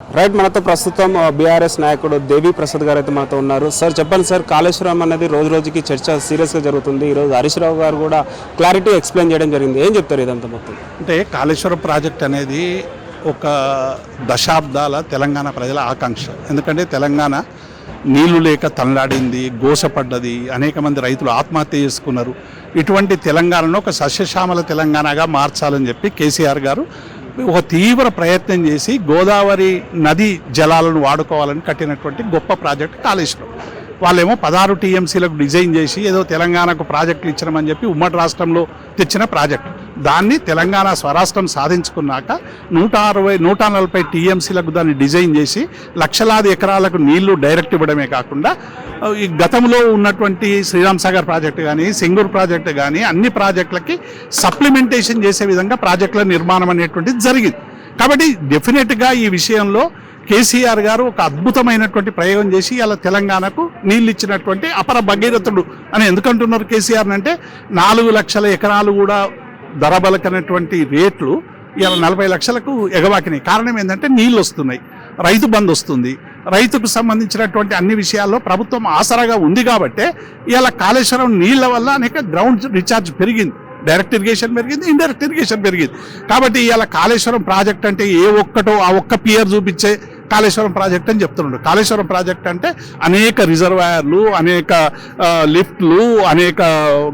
Right మనతో ప్రస్తుతం BRS నాయకుడు దేవి ప్రసాద్ గారు అయితే మనతో ఉన్నారు. సార్ చెప్పండి సార్, కాళేశ్వరం అనేది రోజు రోజుకి చర్చ సీరియస్గా జరుగుతుంది. ఈరోజు హరీష్ రావు గారు కూడా క్లారిటీ ఎక్స్ప్లెయిన్ చేయడం జరిగింది. ఏం చెప్తారు ఇదంతా మొత్తం? అంటే కాళేశ్వరం ప్రాజెక్ట్ అనేది ఒక దశాబ్దాల తెలంగాణ ప్రజల ఆకాంక్ష. ఎందుకంటే తెలంగాణ నీళ్లు లేక తనలాడింది, గోసపడ్డది, అనేక మంది రైతులు ఆత్మహత్య చేసుకున్నారు. ఇటువంటి తెలంగాణను ఒక సస్యశ్యామల తెలంగాణగా మార్చాలని చెప్పి కేసీఆర్ గారు ఒక తీవ్ర ప్రయత్నం చేసి గోదావరి నది జలాలను వాడుకోవాలని కట్టినటువంటి గొప్ప ప్రాజెక్ట్ కాళేశ్వరం. వాళ్ళేమో 16 TMCలకు డిజైన్ చేసి ఏదో తెలంగాణకు ప్రాజెక్టులు ఇచ్చినామని చెప్పి ఉమ్మడి రాష్ట్రంలో తెచ్చిన ప్రాజెక్టు. దాన్ని తెలంగాణ స్వరాష్ట్రం సాధించుకున్నాక 140 TMCలకు దాన్ని డిజైన్ చేసి లక్షలాది ఎకరాలకు నీళ్లు డైరెక్ట్ ఇవ్వడమే కాకుండా ఈ గతంలో ఉన్నటువంటి శ్రీరామ్ సాగర్ ప్రాజెక్టు కానీ, సింగూరు ప్రాజెక్టు కానీ అన్ని ప్రాజెక్టులకి సప్లిమెంటేషన్ చేసే విధంగా ప్రాజెక్టుల నిర్మాణం అనేటువంటిది జరిగింది. కాబట్టి డెఫినెట్గా ఈ విషయంలో కేసీఆర్ గారు ఒక అద్భుతమైనటువంటి ప్రయోగం చేసి ఇలా తెలంగాణకు నీళ్ళు ఇచ్చినటువంటి అపర భగీరథుడు అని ఎందుకంటున్నారు కేసీఆర్ అంటే 4 లక్షల ఎకరాలు కూడా ధరబలకనటువంటి రేట్లు ఇలా 40 లక్షలకు ఎగవాకినాయి. కారణం ఏంటంటే నీళ్ళు వస్తున్నాయి, రైతు బంధు వస్తుంది, రైతుకు సంబంధించినటువంటి అన్ని విషయాల్లో ప్రభుత్వం ఆసరాగా ఉంది. కాబట్టే ఇలా కాళేశ్వరం నీళ్ల వల్ల అనేక గ్రౌండ్ రీఛార్జ్ పెరిగింది, డైరెక్ట్ ఇరిగేషన్ పెరిగింది, ఇండైరెక్ట్ ఇరిగేషన్ పెరిగింది. కాబట్టి ఇవాళ కాళేశ్వరం ప్రాజెక్ట్ అంటే ఏ ఒక్కటో ఆ ఒక్క పియర్ చూపించే కాళేశ్వరం ప్రాజెక్ట్ అని చెప్తున్నాడు. కాళేశ్వరం ప్రాజెక్ట్ అంటే అనేక రిజర్వాయర్లు, అనేక లిఫ్ట్లు, అనేక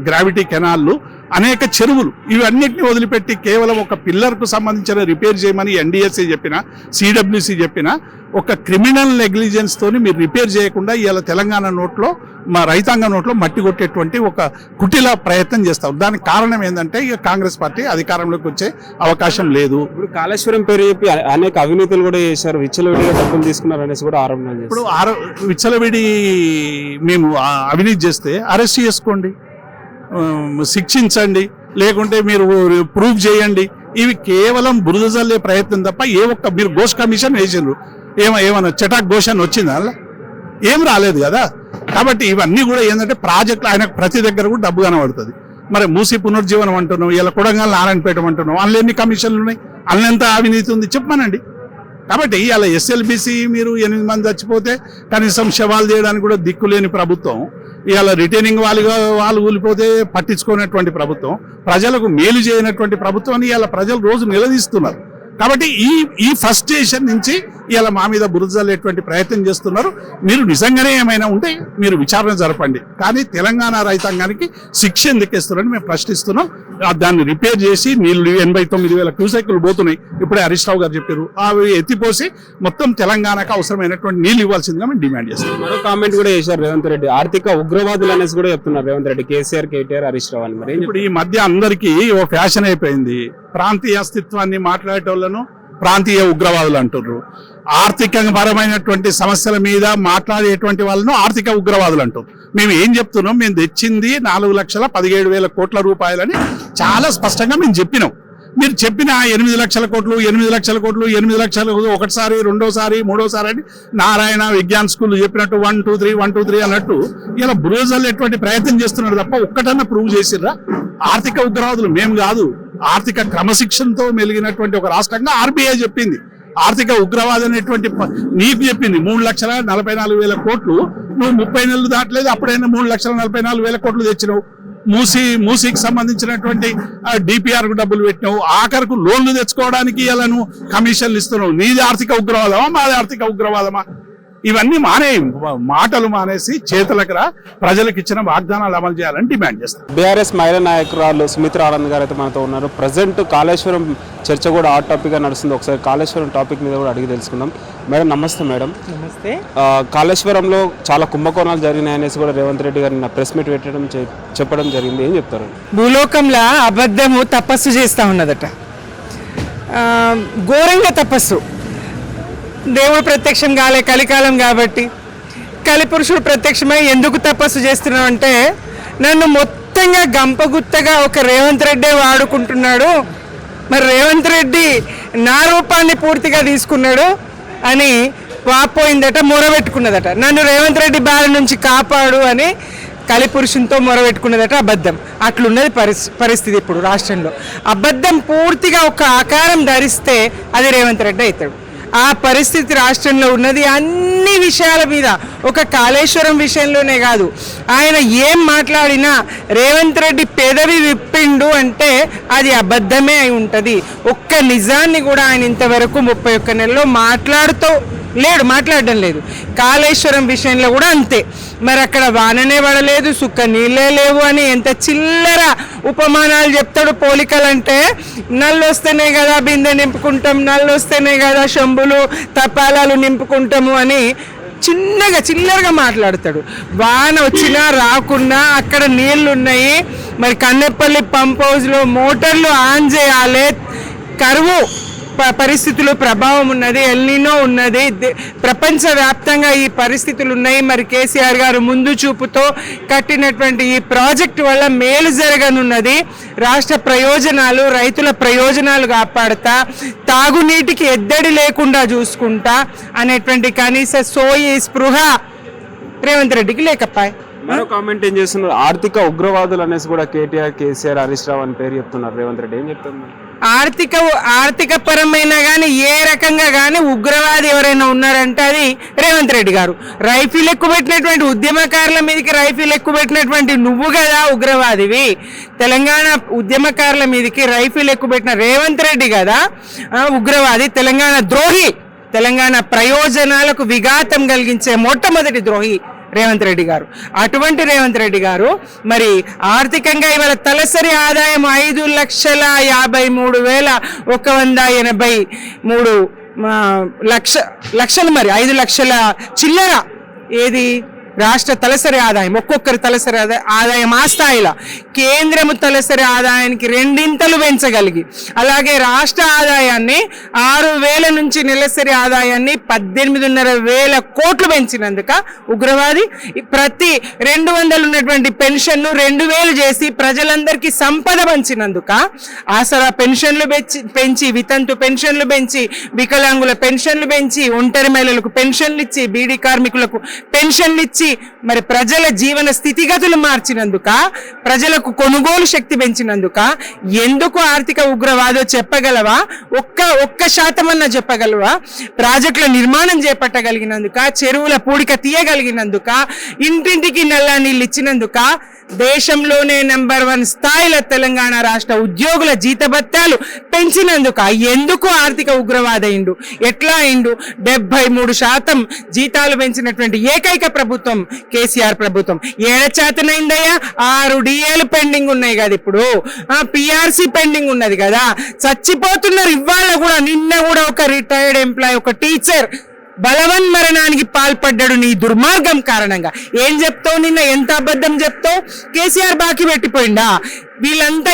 గ్రావిటీ కెనాల్లు, అనేక చెరువులు, ఇవన్నిటిని వదిలిపెట్టి కేవలం ఒక పిల్లర్కు సంబంధించిన రిపేర్ చేయమని NDSC చెప్పినా, CWC చెప్పినా ఒక క్రిమినల్ నెగ్లిజెన్స్ తోని మీరు రిపేర్ చేయకుండా ఇవాళ తెలంగాణ నోట్లో, మా రైతాంగ నోట్లో మట్టి కొట్టేటువంటి ఒక కుటిల ప్రయత్నం చేస్తారు. దానికి కారణం ఏంటంటే ఇక కాంగ్రెస్ పార్టీ అధికారంలోకి వచ్చే అవకాశం లేదు. ఇప్పుడు కాళేశ్వరం పేరు చెప్పి అనేక అవినీతులు కూడా చేశారు, విచ్చలవిడిగా డబ్బులు తీసుకున్నారు అనేసి కూడా ఆరోపణలు చేశారు. ఇప్పుడు విచ్చలవిడి మేము అవినీతి చేస్తే అరెస్ట్ చేసుకోండి, శిక్షించండి, లేకుంటే మీరు ప్రూవ్ చేయండి. ఇవి కేవలం బురద జల్లే ప్రయత్నం తప్ప ఏ ఒక్క మీరు ఘోష్ కమిషన్ వేసిండ్రు, ఏమన్నా చటాక్ ఘోష్ అని వచ్చిందా? ఏం రాలేదు కదా. కాబట్టి ఇవన్నీ కూడా ఏంటంటే ప్రాజెక్టులు ఆయనకు ప్రతి దగ్గర కూడా డబ్బు కనబడుతుంది. మరి మూసి పునర్జీవనం అంటున్నాం, ఇలా కొడంగల్ నారాయణపేట అంటున్నాం, అందులో ఎన్ని కమిషన్లు ఉన్నాయి, అందులో ఎంత అవినీతి ఉంది చెప్పమనండి. కాబట్టి ఇలా SLBC మీరు 8 మంది చచ్చిపోతే కనీసం శవాలు చేయడానికి కూడా దిక్కులేని ప్రభుత్వం, ఇవాళ రిటైనింగ్ వాళ్ళు కూలిపోతే పట్టించుకునేటువంటి ప్రభుత్వం, ప్రజలకు మేలు చేయనటువంటి ప్రభుత్వాన్ని ఇవాళ ప్రజలు రోజు నిలదీస్తున్నారు. కాబట్టి ఈ ఫ్రస్ట్రేషన్ నుంచి ఇలా మా మీద బురదలేటువంటి ప్రయత్నం చేస్తున్నారు. మీరు నిజంగానే ఏమైనా ఉంటే మీరు విచారణ జరపండి, కానీ తెలంగాణ రైతాంగానికి శిక్ష ఎందుకేస్తున్నారని మేము ప్రశ్నిస్తున్నాం. దాన్ని రిపేర్ చేసి నీళ్లు 89,000 క్యూసెక్లు పోతున్నాయి, ఇప్పుడే హరీష్ రావు గారు చెప్పారు. అవి ఎత్తిపోసి మొత్తం తెలంగాణకు అవసరమైనటువంటి నీళ్లు ఇవ్వాల్సిందిగా మేము డిమాండ్ చేస్తున్నాం. మరో కామెంట్ కూడా చేశారు రేవంత్ రెడ్డి, ఆర్థిక ఉగ్రవాదులు అనేసి కూడా చెప్తున్నారు రేవంత్ రెడ్డి, కేసీఆర్, KTR, హరీష్ రావు అని. మరి ఇప్పుడు ఈ మధ్య అందరికీ ఓ ఫ్యాషన్ అయిపోయింది, ప్రాంతీయ అస్తిత్వాన్ని మాట్లాడేటోళ్లను ప్రాంతీయ ఉగ్రవాదులు అంటున్నారు, ఆర్థిక పరమైనటువంటి సమస్యల మీద మాట్లాడేటువంటి వాళ్ళను ఆర్థిక ఉగ్రవాదులు అంటారు. మేము ఏం చెప్తున్నాం, మేము తెచ్చింది 4,17,000 కోట్ల రూపాయలని చాలా స్పష్టంగా మేము చెప్పినాం. మీరు చెప్పిన 8 లక్షల కోట్లు 8 లక్షల కోట్లు 8 లక్షల ఒకటిసారి, రెండోసారి, మూడోసారి అని నారాయణ విజ్ఞాన్ స్కూల్ చెప్పినట్టు 1 2 3 1 2 3 అన్నట్టు ఇలా బ్రూజల్ ఎటువంటి ప్రయత్నం చేస్తున్నారు తప్ప ఒక్కటన్నా ప్రూవ్ చేసిర్రా? ఆర్థిక ఉగ్రవాదులు మేము కాదు, ఆర్థిక క్రమశిక్షణతో మెలిగినటువంటి ఒక రాష్ట్రంగా RBI చెప్పింది. ఆర్థిక ఉగ్రవాదం అనేటువంటి నీకు చెప్పింది 3,44,000 కోట్లు, నువ్వు 30 నెలలు దాటలేదు, అప్పుడైనా 3,44,000 కోట్లు తెచ్చినావు. మూసీకి సంబంధించినటువంటి DPR కు డబ్బులు పెట్టినావు, ఆఖరకు లోన్లు తెచ్చుకోవడానికి ఇలా నువ్వు కమిషన్లు ఇస్తున్నావు. నీది ఆర్థిక ఉగ్రవాదమా, మాది ఆర్థిక ఉగ్రవాదమా? ఇవన్నీ మాటలు మానేసి చేతులకు రా, ప్రజలకు ఇచ్చిన వాగ్దానాలు అమలు చేయాలని డిమాండ్ చేస్తారు. బీఆర్ఎస్ మహిళా నాయకురాలు సుమిత్ర ఆనంద్ గారు అయితే మనతో ఉన్నారు. ప్రజెంట్ కాళేశ్వరం చర్చ కూడా హాట్ టాపిక్గా నడుస్తుంది. ఒకసారి కాళేశ్వరం టాపిక్ మీద కూడా అడిగి తెలుసుకుందాం. మేడం నమస్తే. మేడం నమస్తే. కాళేశ్వరంలో చాలా కుంభకోణాలు జరిగినాయి అనేసి కూడా రేవంత్ రెడ్డి గారు నిన్న ప్రెస్ మీట్ చెప్పడం జరిగింది. ఏం చెప్తారు? భూలోకంలో అబద్ధము తపస్సు చేస్తూ ఉన్నదట, ఘోరంగా తపస్సు. దేవుడు ప్రత్యక్షం కాలే, కలికాలం కాబట్టి కలిపురుషుడు ప్రత్యక్షమై ఎందుకు తపస్సు చేస్తున్నావు అంటే, నన్ను మొత్తంగా గంపగుత్తగా ఒక రేవంత్ రెడ్డి వాడుకుంటున్నాడు, మరి రేవంత్ రెడ్డి నా రూపాన్ని పూర్తిగా తీసుకున్నాడు అని వాపోయిందట, మొరబెట్టుకున్నదట. నన్ను రేవంత్ రెడ్డి బారి నుంచి కాపాడు అని కలిపురుషునితో మొరబెట్టుకున్నదట. అబద్ధం. అట్లున్నది పరిస్థితి ఇప్పుడు రాష్ట్రంలో. అబద్ధం పూర్తిగా ఒక ఆకారం ధరిస్తే అది రేవంత్ రెడ్డి అవుతాడు. ఆ పరిస్థితి రాష్ట్రంలో ఉన్నది. అన్ని విషయాల మీద, ఒక కాళేశ్వరం విషయంలోనే కాదు, ఆయన ఏం మాట్లాడినా రేవంత్ రెడ్డి పెదవి విప్పిండు అంటే అది అబద్ధమే అయి ఉంటుంది. ఒక్క నిజాన్ని కూడా ఆయన ఇంతవరకు 31 నెలల్లో మాట్లాడడం లేదు. కాళేశ్వరం విషయంలో కూడా అంతే. మరి అక్కడ వాననే పడలేదు, సుక్క నీళ్ళే లేవు అని ఎంత చిల్లర ఉపమానాలు చెప్తాడు. పోలికలంటే నల్లు వస్తేనే కదా బిందె నింపుకుంటాం, నల్లు వస్తేనే కదా శంభులు తపాలాలు నింపుకుంటాము అని చిల్లరగా మాట్లాడతాడు. వాన వచ్చినా రాకున్నా అక్కడ నీళ్లు ఉన్నాయి. మరి కన్నెపల్లి పంప్ హౌస్లో మోటార్లు ఆన్ చేయాలి. కరువు పరిస్థితులు ప్రభావం ఉన్నది, ఎల్నినో ఉన్నది, ప్రపంచవ్యాప్తంగా ఈ పరిస్థితులు ఉన్నాయి. మరి కేసీఆర్ గారు ముందు చూపుతో కట్టినటువంటి ఈ ప్రాజెక్టు వల్ల మేలు జరగనున్నది. రాష్ట్ర ప్రయోజనాలు, రైతుల ప్రయోజనాలు కాపాడుతా, తాగునీటికి ఎద్దడి లేకుండా చూసుకుంటా అనేటువంటి కనీస సోయి స్పృహ రేవంత్ రెడ్డికి లేకపాయ్. మరో కామెంట్ ఏం చేస్తున్నారు, ఆర్థిక ఉగ్రవాదులు అనేసి కూడా కేటీఆర్, కేసీఆర్, హరీష్ రావు అని పేరు చెప్తున్నారు. రేవంత్ రెడ్డి ఏం చెప్తున్నారు? ఆర్థిక పరమైన కానీ ఏ రకంగా కానీ ఉగ్రవాది ఎవరైనా ఉన్నారంటే అది రేవంత్ రెడ్డి గారు. రైఫిల్ ఎక్కువ పెట్టినటువంటి ఉద్యమకారుల మీదకి రైఫిల్ ఎక్కువ పెట్టినటువంటి నువ్వు కదా ఉగ్రవాదివి. తెలంగాణ ఉద్యమకారుల మీదకి రైఫిల్ ఎక్కువ పెట్టిన రేవంత్ రెడ్డి కదా ఉగ్రవాది, తెలంగాణ ద్రోహి, తెలంగాణ ప్రయోజనాలకు విఘాతం కలిగించే మొట్టమొదటి ద్రోహి రేవంత్ రెడ్డి గారు. అటువంటి రేవంత్ రెడ్డి గారు మరి ఆర్థికంగా ఇవాళ తలసరి ఆదాయం 5,53,183 లక్షలు, మరి 5 లక్షల చిల్లర. ఏది రాష్ట్ర తలసరి ఆదాయం, ఒక్కొక్కరి తలసరి ఆదాయం ఆ స్థాయిలో. కేంద్రము తలసరి ఆదాయానికి 2 పెంచగలిగి, అలాగే రాష్ట్ర ఆదాయాన్ని 6,000 నుంచి నెలసరి ఆదాయాన్ని 18,500 కోట్లు పెంచినందుక ఉగ్రవాది. ప్రతి 200 ఉన్నటువంటి పెన్షన్ను 2,000 చేసి ప్రజలందరికీ సంపద పంచినందుక, ఆసరా పెన్షన్లు పెంచి, వితంతు పెన్షన్లు పెంచి, వికలాంగుల పెన్షన్లు పెంచి, ఒంటరి మహిళలకు పెన్షన్లు ఇచ్చి, బీడీ కార్మికులకు పెన్షన్లు ఇచ్చి, మరి ప్రజల జీవన స్థితిగతులు మార్చినందుక, ప్రజలకు కొనుగోలు శక్తి పెంచినందుక ఎందుకు ఆర్థిక ఉగ్రవాదో చెప్పగలవా? ఒక్క శాతం అన్నా చెప్పగలవా? ప్రాజెక్టుల నిర్మాణం చేపట్టగలిగినందుక, చెరువుల పూడిక తీయగలిగినందుక, ఇంటింటికి నల్లా నీళ్ళు ఇచ్చినందుక, దేశంలోనే నెంబర్ 1 స్థాయిలో తెలంగాణ రాష్ట్ర ఉద్యోగుల జీతభత్యాలు పెంచినందుక ఎందుకు ఆర్థిక ఉగ్రవాదయిండు? ఎట్లా అయిండు? 73% జీతాలు పెంచినటువంటి ఏకైక ప్రభుత్వం కేసీఆర్ ప్రభుత్వం. ఏడచాతనైందయ్యా? 6 DAలు పెండింగ్ ఉన్నాయి కదా, ఇప్పుడు పిఆర్సీ పెండింగ్ ఉన్నది కదా, చచ్చిపోతున్నారు. ఇవాళ కూడా, నిన్న కూడా ఒక రిటైర్డ్ ఎంప్లాయ్, ఒక టీచర్ బలవన్మరణానికి పాల్పడ్డాడు నీ దుర్మార్గం కారణంగా. ఏం చెప్తావు? నిన్న ఎంత అబద్ధం చెప్తావు? కేసీఆర్ బాకీ పెట్టిపోయిందా? వీళ్ళంతా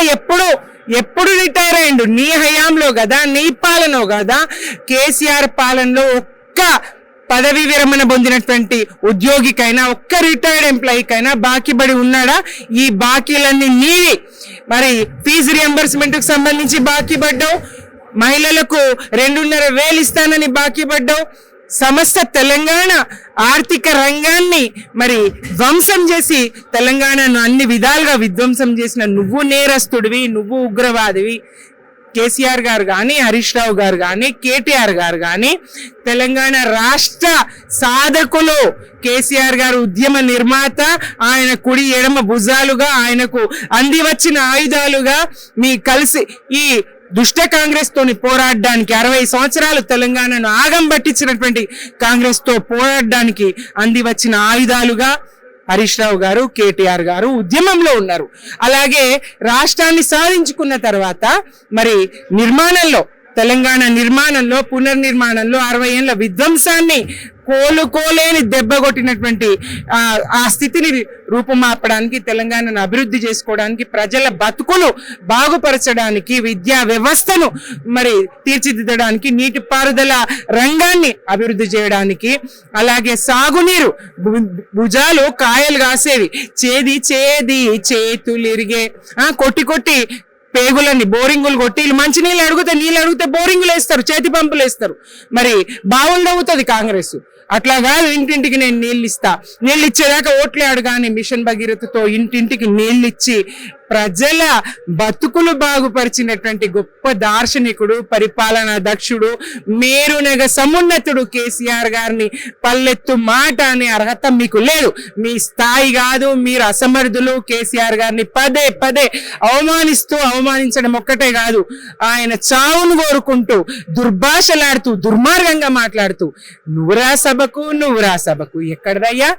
ఎప్పుడు రిటైర్ అయ్యిండు? నీ హయాంలో కదా, నీ పాలనో కదా. కేసీఆర్ పాలనలో ఒక్క పదవి విరమణ పొందినటువంటి ఉద్యోగికైనా, ఒక్క రిటైర్డ్ ఎంప్లాయీకైనా బాకీ పడి ఉన్నాడా? ఈ బాకీలన్నీ నీవి. మరి ఫీజు రియంబర్స్మెంట్ కు సంబంధించి బాకీ పడ్డావు, మహిళలకు 2,500 ఇస్తానని బాకీ పడ్డావు, సమస్త తెలంగాణ ఆర్థిక రంగాన్ని మరి ధ్వంసం చేసి తెలంగాణను అన్ని విధాలుగా విధ్వంసం చేసిన నువ్వు నేరస్తుడివి, నువ్వు ఉగ్రవాదివి. కేసీఆర్ గారు కానీ, హరీష్ రావు గారు కానీ, కేటీఆర్ గారు కానీ తెలంగాణ రాష్ట్ర సాధకులు. కేసీఆర్ గారు ఉద్యమ నిర్మాత, ఆయన కుడి ఎడమ భుజాలుగా, ఆయనకు అంది వచ్చిన ఆయుధాలుగా మీ కలిసి ఈ దుష్ట కాంగ్రెస్ తోని పోరాడడానికి 60 సంవత్సరాలు తెలంగాణను ఆగం పట్టించినటువంటి కాంగ్రెస్ తో పోరాడడానికి అంది వచ్చిన ఆయుధాలుగా హరీష్ రావు గారు, కేటీఆర్ గారు ఉద్యమంలో ఉన్నారు. అలాగే రాష్ట్రాన్ని సాధించుకున్న తర్వాత మరి నిర్మాణంలో, తెలంగాణ నిర్మాణంలో, పునర్నిర్మాణంలో 60 ఏళ్ల విధ్వంసాన్ని కోలుకోలేని దెబ్బ కొట్టినటువంటి ఆ స్థితిని రూపుమాపడానికి, తెలంగాణను అభివృద్ధి చేసుకోవడానికి, ప్రజల బతుకులు బాగుపరచడానికి, విద్యా వ్యవస్థను మరి తీర్చిదిద్దడానికి, నీటిపారుదల రంగాన్ని అభివృద్ధి చేయడానికి, అలాగే సాగునీరు భుజాలు కాయలు కాసేవి, చేది చేతులిరిగే కొట్టి పేగులన్నీ బోరింగులు కొట్టి మంచినీళ్ళు అడిగితే నీళ్ళు అడిగితే బోరింగులు వేస్తారు, చేతి పంపులు వేస్తారు. మరి బావులు తవ్వుతుంది కాంగ్రెస్. అట్లాగా ఇంటింటికి నేను నీళ్ళు ఇస్తా, నీళ్ళు ఇచ్చేదాకా ఓట్లే అడగాని మిషన్ భగీరథతో ఇంటింటికి నీళ్ళు ఇచ్చి ప్రజల బతుకులు బాగుపరిచినటువంటి గొప్ప దార్శనికుడు, పరిపాలనా దక్షుడు, మేరునగ సమున్నతుడు కేసీఆర్ గారిని పల్లెత్తు మాట అనే అర్హత మీకు లేదు. మీ స్థాయి కాదు, మీరు అసమర్థులు. కేసీఆర్ గారిని పదే పదే అవమానించడం ఒక్కటే కాదు, ఆయన చావును కోరుకుంటూ దుర్భాషలాడుతూ దుర్మార్గంగా మాట్లాడుతూ నువ్వురా సభకు ఎక్కడదయ్యా,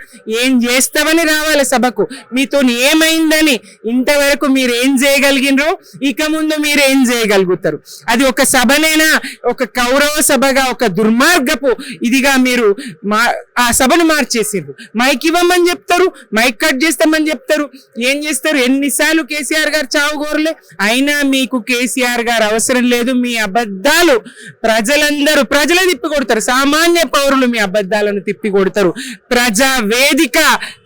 ఏం చేస్తావని రావాలి సభకు, మీతో ఏమైందని, ఇంతవరకు మీరు ఏం చేయగలిగినరో ఇక ముందు మీరు ఏం చేయగలుగుతారు? అది ఒక సభనేనా? ఒక కౌరవ సభగా, ఒక దుర్మార్గపు ఇదిగా మీరు ఆ సభను మార్చేసిండ్రు. మైక్ ఇవ్వమని చెప్తారు, మైక్ కట్ చేస్తామని చెప్తారు, ఏం చేస్తారు? ఎన్నిసార్లు కేసీఆర్ గారు చావు కోరలే, అయినా మీకు కేసీఆర్ గారు అవసరం లేదు. మీ అబద్ధాలు ప్రజలే తిప్పి కొడతారు, సామాన్య పౌరులు మీ అబద్ధాలను తిప్పి కొడతారు. ప్రజా వేదిక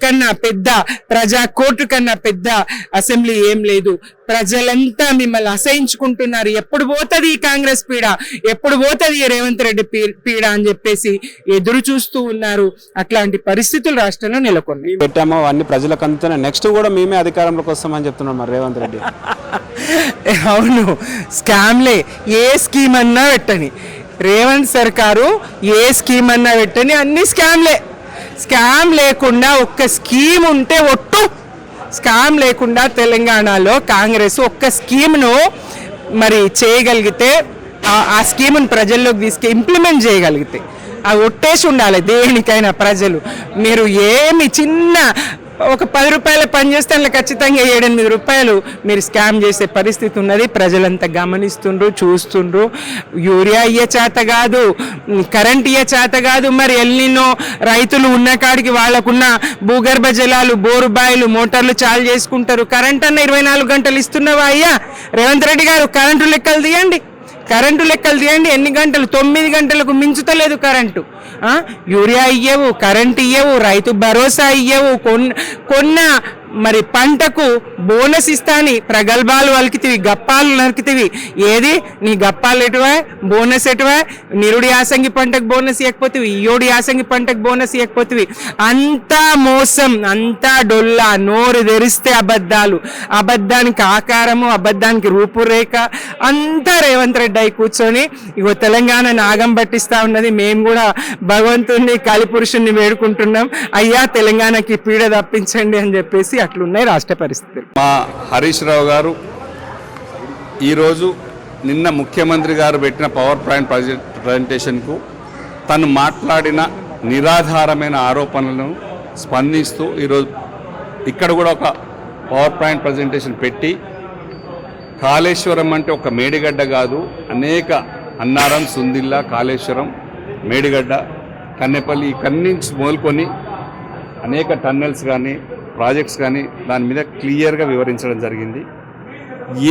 కన్నా పెద్ద, ప్రజా కోర్టు కన్నా పెద్ద అసెంబ్లీ ఏం లేదు. ప్రజలంతా మిమ్మల్ని అసహించుకుంటున్నారు. ఎప్పుడు పోతుంది ఈ కాంగ్రెస్ పీడ, ఎప్పుడు పోతుంది ఈ రేవంత్ రెడ్డి పీడ అని చెప్పేసి ఎదురు చూస్తూ ఉన్నారు. అట్లాంటి పరిస్థితులు రాష్ట్రంలో నెలకొన్నాయి. పెట్టామో అన్ని ప్రజలకు అందుతున్నాయి, నెక్స్ట్ కూడా మేమే అధికారంలోకి వస్తామని చెప్తున్నాం మరి రేవంత్ రెడ్డి. అవును, స్కామ్లే. ఏ స్కీమ్ అన్నా పెట్టని రేవంత్ సర్కారు, ఏ స్కీమ్ అన్నా పెట్టని అన్ని స్కామ్లే. స్కామ్ లేకుండా ఒక్క స్కీమ్ ఉంటే ఒట్టు. స్కామ్ లేకుండా తెలంగాణలో కాంగ్రెస్ ఒక్క స్కీమ్ను మరి చేయగలిగితే, ఆ స్కీమ్ను ప్రజల్లోకి ఇంప్లిమెంట్ చేయగలిగితే, అవి ఒట్టేసి ఉండాలి దేనికైనా ప్రజలు. మీరు ఏమి చిన్న ఒక 10 రూపాయల పని చేస్తే అందులో ఖచ్చితంగా 7-8 రూపాయలు మీరు స్కామ్ చేసే పరిస్థితి ఉన్నది. ప్రజలంతా గమనిస్తుండ్రు, చూస్తుండ్రు. యూరియా ఇయ్య చేత కాదు, కరెంట్ ఇయ్య చేత కాదు. మరి ఎల్నినో రైతులు ఉన్న కాడికి వాళ్ళకున్న భూగర్భ జలాలు, బోరు బాయిలు, మోటార్లు చాలు చేసుకుంటారు. కరెంట్ అన్న 24 గంటలు ఇస్తున్నావా అయ్యా రేవంత్ రెడ్డి గారు? కరెంటు లెక్కలు తీయండి, ఎన్ని గంటలు? 9 గంటలకు మించుతలేదు current. Urea ఇయ్యవు, current ఇయ్యవు, Rythu Bharosa ఇయ్యవు. కొన్న మరి పంటకు బోనస్ ఇస్తాని ప్రగల్భాలు వలికితివి, గప్పాలు నరికితివి. ఏది నీ గప్పాలు ఎటువా, బోనస్ ఎటువా? నిరుడి యాసంగి పంటకు బోనస్ ఇవ్వకపోతివి, ఈయోడి యాసంగి పంటకు బోనస్ ఇవ్వకపోతివి. అంతా మోసం, అంతా డొల్లా. నోరు తెరిస్తే అబద్ధాలు, అబద్ధానికి ఆకారము, అబద్ధానికి రూపురేఖ అంతా రేవంత్ రెడ్డి అయి కూర్చొని ఇగో తెలంగాణ నాగం పట్టిస్తా ఉన్నది. మేము కూడా భగవంతుణ్ణి, కలిపురుషుణ్ణి వేడుకుంటున్నాం, అయ్యా తెలంగాణకి పీడ తప్పించండి అని చెప్పేసి. అట్లున్నాయి రాష్ట్ర పరిస్థితులు. మా హరీష్ రావు గారు ఈరోజు నిన్న ముఖ్యమంత్రి గారు పెట్టిన పవర్ పాయింట్ ప్రజెంటేషన్కు తను మాట్లాడిన నిరాధారమైన ఆరోపణలను స్పందిస్తూ ఈరోజు ఇక్కడ కూడా ఒక పవర్ పాయింట్ ప్రజెంటేషన్ పెట్టి, కాళేశ్వరం అంటే ఒక మేడిగడ్డ కాదు, అనేక అన్నారం, సుందిల్లా, కాళేశ్వరం, మేడిగడ్డ, కన్నెపల్లి, ఇక్కడి నుంచి మొదలుకొని అనేక టన్నెల్స్ కానీ ప్రాజెక్ట్స్ కానీ దాని మీద క్లియర్గా వివరించడం జరిగింది.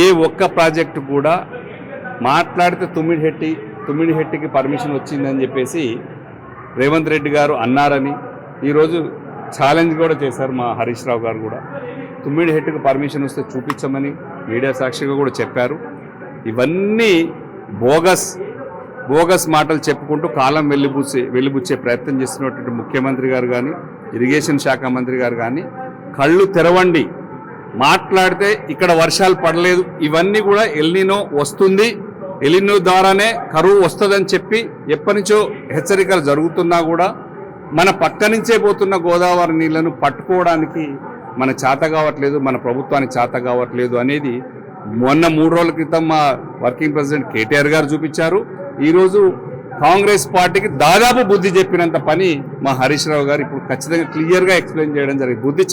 ఏ ఒక్క ప్రాజెక్టు కూడా మాట్లాడితే తుమ్మిడిహెట్టికి పర్మిషన్ వచ్చిందని చెప్పేసి రేవంత్ రెడ్డి గారు అన్నారని ఈరోజు ఛాలెంజ్ కూడా చేశారు మా హరీష్ రావు గారు కూడా. తుమ్మిడిహెట్టికి పర్మిషన్ వస్తే చూపించమని మీడియా సాక్షిగా కూడా చెప్పారు. ఇవన్నీ బోగస్ మాటలు చెప్పుకుంటూ కాలం వెలిబుచ్చే ప్రయత్నం చేస్తున్నటువంటి ముఖ్యమంత్రి గారు కానీ, ఇరిగేషన్ శాఖ మంత్రి గారు కానీ కళ్ళు తెరవండి. మాట్లాడితే ఇక్కడ వర్షాలు పడలేదు, ఇవన్నీ కూడా ఎల్నినో వస్తుంది, ఎల్నినో ద్వారానే కరువు వస్తుందని చెప్పి ఎప్పటి నుంచో హెచ్చరికలు జరుగుతున్నా కూడా మన పక్క నుంచే పోతున్న గోదావరి నీళ్లను పట్టుకోవడానికి మన చేత కావట్లేదు, మన ప్రభుత్వానికి చేత కావట్లేదు అనేది మొన్న 3 రోజుల క్రితం మా వర్కింగ్ ప్రెసిడెంట్ కేటీఆర్ గారు చూపించారు. ఈరోజు కాంగ్రెస్ పార్టీకి దాదాపు బుద్ధి చెప్పినంత పని మా హరీష్ రావు గారు ఇప్పుడు ఖచ్చితంగా క్లియర్గా ఎక్స్ప్లెయిన్ చేయడం జరిగింది. బుద్ధి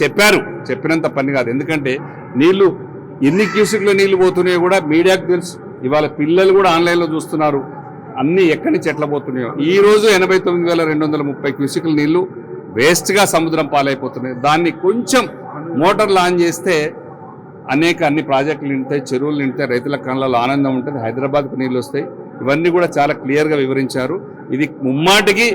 చెప్పినంత పని కాదు, ఎందుకంటే నీళ్లు ఎన్ని క్యూసిక్లో నీళ్లు పోతున్నాయో కూడా మీడియాకు తెలుసు. ఇవాళ పిల్లలు కూడా ఆన్లైన్లో చూస్తున్నారు అన్నీ ఎక్కడి నుంచి ఎట్లా పోతున్నాయో. ఈరోజు 89,230 క్యూసిక్ల నీళ్లు వేస్ట్గా సముద్రం పాలైపోతున్నాయి. దాన్ని కొంచెం మోటార్లు ఆన్ చేస్తే అన్ని ప్రాజెక్టులు నిండుతాయి, చెరువులు నిండుతాయి, రైతుల కళ్ళలో ఆనందం ఉంటుంది, హైదరాబాద్కు నీళ్ళు వస్తాయి. ఇవన్నీ కూడా చాలా క్లియర్గా వివరించారు. ఇది ముమ్మాటికి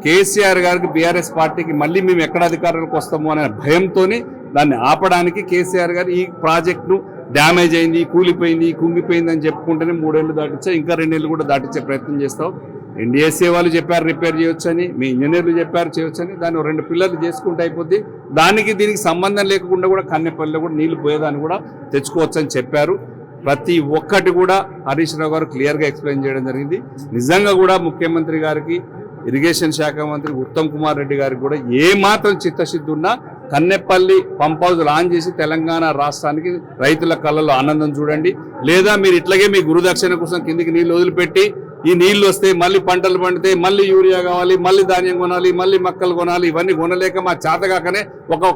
కేసీఆర్ గారికి, బీఆర్ఎస్ పార్టీకి మళ్ళీ మేము ఎక్కడ అధికారంలోకి వస్తాము అనే భయంతో దాన్ని ఆపడానికి కేసీఆర్ గారు ఈ ప్రాజెక్టును డ్యామేజ్ అయింది, కూలిపోయింది, కుంగిపోయింది అని చెప్పుకుంటేనే 3 ఏళ్ళు దాటించా, ఇంకా 2 ఏళ్ళు కూడా దాటించే ప్రయత్నం చేస్తాం. NDSA వాళ్ళు చెప్పారు రిపేర్ చేయొచ్చని, మీ ఇంజనీర్లు చెప్పారు చేయొచ్చని, దాన్ని 2 పిల్లర్లు చేసుకుంటే అయిపోద్ది. దానికి దీనికి సంబంధం లేకుండా కూడా కన్నెపల్లిలో కూడా నీళ్లు పోయేదాన్ని కూడా తెచ్చుకోవచ్చని చెప్పారు. ప్రతి ఒక్కటి కూడా హరీష్ రావు గారు క్లియర్గా ఎక్స్ప్లెయిన్ చేయడం జరిగింది. నిజంగా కూడా ముఖ్యమంత్రి గారికి, ఇరిగేషన్ శాఖ మంత్రి ఉత్తమ్ కుమార్ రెడ్డి గారికి కూడా ఏ మాత్రం చిత్తశుద్ధి ఉన్నా కన్నెపల్లి పంప్ హౌస్ లాంచ్ చేసి తెలంగాణ రాష్ట్రానికి రైతుల కళ్ళలో ఆనందం చూడండి. లేదా మీరు ఇట్లాగే మీ గురుదక్షిణ కోసం కిందికి నీళ్లు వదిలిపెట్టి ఈ నీళ్లు వస్తే మళ్ళీ పంటలు పండితే మళ్ళీ యూరియా కావాలి, మళ్ళీ ధాన్యం కొనాలి, మళ్ళీ మక్కలు కొనాలి, ఇవన్నీ కొనలేక మా చేతగాకనే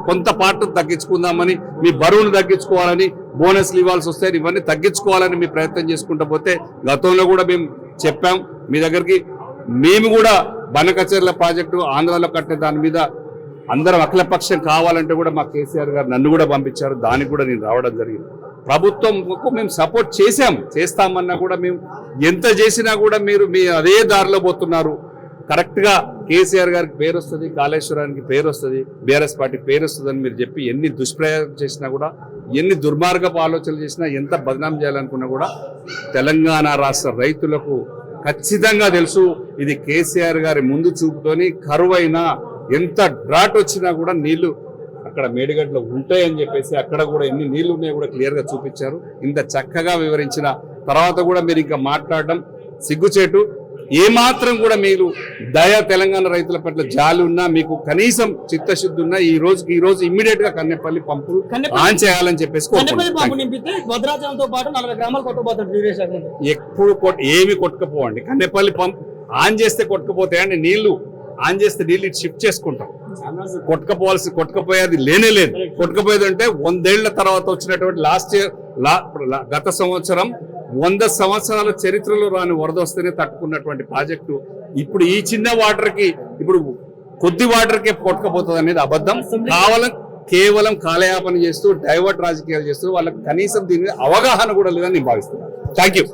కొంత పార్ట్ తగ్గించుకుందామని, మీ బరువును తగ్గించుకోవాలని, బోనస్లు ఇవ్వాల్సి వస్తాయి, ఇవన్నీ తగ్గించుకోవాలని మీ ప్రయత్నం చేసుకుంటూ పోతే గతంలో కూడా మేము చెప్పాం మీ దగ్గరికి. మేము కూడా బనకచెర్ల ప్రాజెక్టు ఆంధ్రాలో కట్టే దాని మీద అందరం అఖిలపక్షం కావాలంటే కూడా మా కేసీఆర్ గారు నన్ను కూడా పంపించారు. దానికి కూడా నేను రావడం జరిగింది. ప్రభుత్వంకు మేము సపోర్ట్ చేస్తామన్నా కూడా మేము ఎంత చేసినా కూడా మీరు మీ అదే దారిలో పోతున్నారు. కరెక్ట్గా కేసీఆర్ గారికి పేరు వస్తుంది, కాళేశ్వరానికి పేరు వస్తుంది, బీఆర్ఎస్ పార్టీ పేరు వస్తుందని మీరు చెప్పి ఎన్ని దుష్ప్రయోగం చేసినా కూడా, ఎన్ని దుర్మార్గపు ఆలోచనలు చేసినా, ఎంత బదనాం చేయాలనుకున్నా కూడా తెలంగాణ రాష్ట్ర రైతులకు ఖచ్చితంగా తెలుసు ఇది కేసీఆర్ గారి ముందు చూపుతోని కరువైనా ఎంత డ్రాట్ వచ్చినా కూడా నీళ్లు అక్కడ మేడిగడ్డలో ఉంటాయని చెప్పేసి అక్కడ కూడా ఎన్ని నీళ్లు ఉన్నాయో కూడా క్లియర్గా చూపించారు. ఇంత చక్కగా వివరించిన తర్వాత కూడా మీరు ఇంకా మాట్లాడడం సిగ్గుచేటు. ఏమాత్రం కూడా మీరు తెలంగాణ రైతుల పట్ల జాలి ఉన్నా, మీకు కనీసం చిత్తశుద్ధి ఉన్నా ఈ రోజు ఇమ్మీడియట్ గా కన్నెపల్లి పంపులు ఆన్ చేయాలని చెప్పేసి ఎప్పుడు ఏమి కొట్టుకపోవండి. కన్నెపల్లి పంప్ ఆన్ చేస్తే కొట్టుకుపోతాయండి నీళ్లు. ఆన్ చేస్తే నీళ్ళు ఇటు షిఫ్ట్ చేసుకుంటాం. కొట్టుకపోయేది లేనే లేదు. కొట్టుకపోయేది అంటే 100 ఏళ్ల తర్వాత వచ్చినటువంటి గత సంవత్సరం 100 సంవత్సరాల చరిత్రలో రాని వరద వస్తేనే తట్టుకున్నటువంటి ప్రాజెక్టు ఇప్పుడు ఈ చిన్న వాటర్కి, ఇప్పుడు కొద్ది వాటర్కే కొట్టుకపోతుంది అనేది అబద్ధం. కేవలం కాలయాపన చేస్తూ డైవర్ట్ రాజకీయాలు చేస్తూ వాళ్ళకి కనీసం దీని మీద అవగాహన కూడా లేదని నేను భావిస్తున్నాను. Thank you.